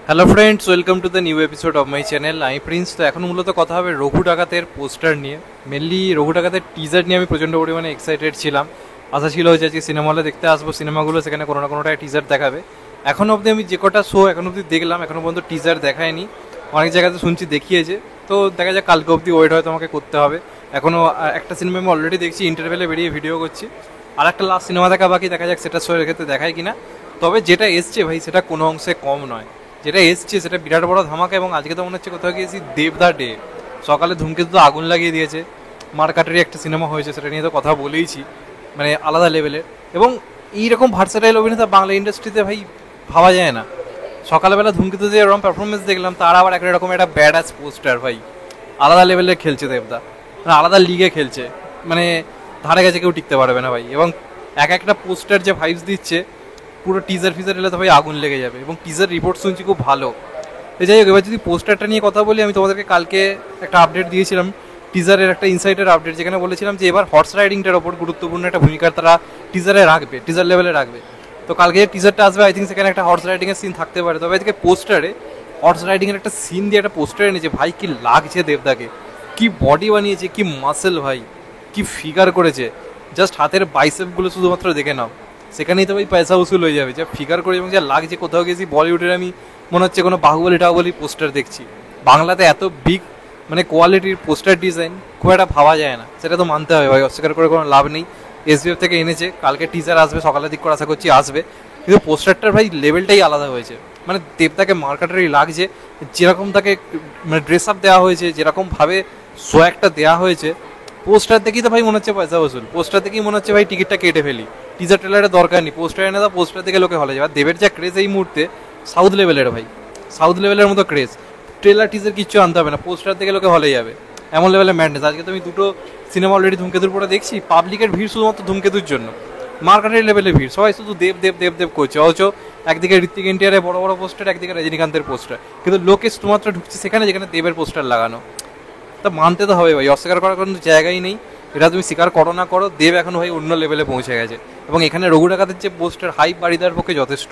Hello friends, welcome to the new episode of my channel. আমি Prince. তো এখন মূলত কথা হবে রঘু ডাকাতের পোস্টার নিয়ে। মেনলি রঘু ডাকাতের টিজার নিয়ে আমি প্রচণ্ড পরিমাণে এক্সাইটেড ছিলাম। আশা ছিল যে আজকে সিনেমা হলে দেখতে আসবো সিনেমাগুলো, সেখানে কোনো না কোনোটা টিজার দেখাবে। এখন অবধি আমি যে কটা শো এখন অবধি দেখলাম, এখনও পর্যন্ত টিজার দেখায়নি। অনেক জায়গাতে শুনছি দেখিয়েছে, তো দেখা যাক কালকে অবধি ওয়েট হয়তো আমাকে করতে হবে। এখনও একটা সিনেমা আমি অলরেডি দেখছি, ইন্টারভেলে বেরিয়ে ভিডিও করছি। আর একটা লাস্ট সিনেমা দেখা বাকি, দেখা যাক সেটা শো ক্ষেত্রে দেখায় কিনা। তবে যেটা এসছে ভাই, সেটা কোনো অংশে কম নয়। যেটা এসছে সেটা বিরাট বড় ধামাকা। এবং আজকে তো মনে হচ্ছে কোথাও গিয়েছি দেবদা ডে। সকালে ধূমকেতু তো আগুন লাগিয়ে দিয়েছে। মারকাটারি একটা সিনেমা হয়েছে, সেটা নিয়ে তো কথা বলেইছি, মানে আলাদা লেভেলের। এবং এইরকম ভার্সেটাইল অভিনেতা বাংলা ইন্ডাস্ট্রিতে ভাই ভাবা যায় না। সকালবেলা ধূমকেতুতে এরকম পারফরমেন্স দেখলাম, তার আবার একরকম একটা ব্যাড অ্যাস পোস্টার ভাই। আলাদা লেভেলে খেলছে দেবদা, মানে আলাদা লিগে খেলছে। মানে ধারে কাছে কেউ টিকতে পারবে না ভাই। এবং এক একটা পোস্টার যে ভাইবস দিচ্ছে, পুরো টিজার ফিজার এলে তো ভাই আগুন লেগে যাবে। এবং টিজার রিপোর্ট শুনছি খুব ভালো। তো যাই হোক, এবার যদি পোস্টারটা নিয়ে কথা বলি, আমি তোমাদেরকে কালকে একটা আপডেট দিয়েছিলাম, টিজারের একটা ইনসাইটের আপডেট, যেখানে বলেছিলাম যে এবার হর্স রাইডিংটার ওপর গুরুত্বপূর্ণ একটা ভূমিকা তারা টিজারে রাখবে, টিজার লেভেলে রাখবে। তো কালকে যে টিজারটা আসবে, আই থিঙ্ক সেখানে একটা হর্স রাইডিংয়ের সিন থাকতে পারে। তবে আজকে পোস্টারে হর্স রাইডিংয়ের একটা সিন দিয়ে একটা পোস্টার এনেছে ভাই, কি লাগছে দেবদাকে! কি বডি বানিয়েছে, কি মাসেল ভাই, কি ফিগার করেছে! জাস্ট হাতের বাইসেপগুলো শুধুমাত্র দেখে নাও, সেখানেই তো ভাই পয়সা উসুল হয়ে যাবে। যা ফিগার করে এবং যা লাগছে, কোথাও গেছি বলিউডের আমি মনে হচ্ছে কোনো বাহুবলী টাহুবলী পোস্টার দেখছি। বাংলাতে এত বিগ মানে কোয়ালিটির পোস্টার ডিজাইন খুব একটা ভাবা যায় না, সেটা তো মানতে হবে ভাই, অস্বীকার করে কোনো লাভ নেই। এসবিএফ থেকে এনেছে, কালকে টিজার আসবে, সকালের দিক করে আশা করছি আসবে। কিন্তু পোস্টারটার ভাই লেভেলটাই আলাদা হয়েছে। মানে দেবতাকে মার্কেটারি লাগছে, যেরকম তাকে মানে ড্রেস আপ দেওয়া হয়েছে, যেরকমভাবে সোয়াগটা দেওয়া হয়েছে, পোস্টার দেখেই তো ভাই মনে হচ্ছে পয়সা বসুল। পোস্টার দেখেই মনে হচ্ছে ভাই টিকিটটা কেটে ফেলি, টিজার ট্রেলারের দরকার নেই, পোস্টার এনে দাও, পোস্টার দেখে লোকে হলে যাবে। আর দেবের যা ক্রেজ এই মুহূর্তে, সাউথ লেভেলের ভাই, সাউথ লেভেলের মতো ক্রেজ। ট্রেলার টিজার কিচ্ছু আনতে হবে না, পোস্টার দেখে লোকে হলে যাবে, এমন লেভেলের ম্যাডনেস। আজকে তো আমি দুটো সিনেমা অলরেডি ধূমকেতুর পরে দেখছি, পাবলিকের ভিড় শুধুমাত্র ধূমকেতুর জন্য, মার্কেটের লেভেলের ভিড়, সবাই শুধু দেব দেব দেব দেব করছে। অথচ একদিকে ঋত্বিক এনটিআর বড় বড় পোস্টার, একদিকে রজনীকান্তের পোস্টার, কিন্তু লোকে শুধুমাত্র ঢুকছে সেখানে যেখানে দেবের পোস্টার লাগানো। তা মানতে তো হবে ভাই, অস্বীকার করার কোনো জায়গাই নেই। এটা তুমি স্বীকার করো না করো, দেব এখন ভাই অন্য লেভেলে পৌঁছে গেছে। এবং এখানে রঘু ডাকাতের যে পোস্টার, হাইপ বাড়ি দেওয়ার পক্ষে যথেষ্ট।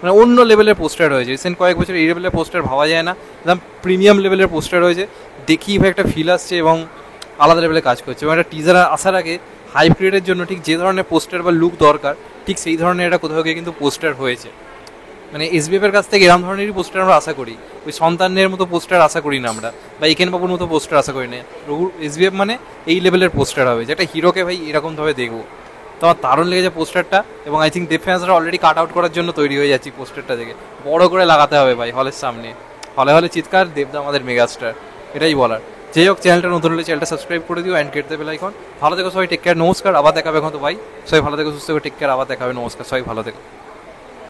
মানে অন্য লেভেলের পোস্টার রয়েছে, রিসেন্ট কয়েক বছর এই লেভেলের পোস্টার ভাবা যায় না, একদম প্রিমিয়াম লেভেলের পোস্টার রয়েছে। দেখি ভাই একটা ফিল আসছে এবং আলাদা লেভেলে কাজ করছে। এবং একটা টিজার আসার আগে হাইপ ক্রিয়েটের জন্য ঠিক যে ধরনের পোস্টার বা লুক দরকার, ঠিক সেই ধরনের এটা কোথাও গিয়ে কিন্তু পোস্টার হয়েছে। মানে এসবিএফ এর কাছ থেকে এরকম ধরনেরই পোস্টার আমরা আশা করি। ওই সন্তানের মতো পোস্টার আশা করি না আমরা, বা একেন বাবুর মতো পোস্টার আশা করি না। এসবিএফ মানে এই লেভেলের পোস্টার হবে, যেটা হিরোকে ভাই এরকমভাবে দেখবো। তো আমার দারুণ লেগেছে পোস্টারটা। এবং আই থিঙ্ক দেব ফ্যান্সরা অলরেডি কাট আউট করার জন্য তৈরি হয়ে যাচ্ছি পোস্টারটা দেখে। বড় করে লাগাতে হবে ভাই হলের সামনে, হলে হলে চিৎকার, দেবদা আমাদের মেগাস্টার, এটাই বলার। যাই হোক, চ্যানেলটা নতুন হলে চ্যানেলটা সাবস্ক্রাইব করে দিও অ্যান্ড কেট দেবে লাইকন। ভালো থেকো সবাই, টেক কেয়ার, নমস্কার, আবার দেখাবে এখন তো ভাই। সবাই ভালো থেকো, সুস্থ থেকো, টেক কেয়ার, আবার দেখাবে, নমস্কার, সবাই ভালো থেকো।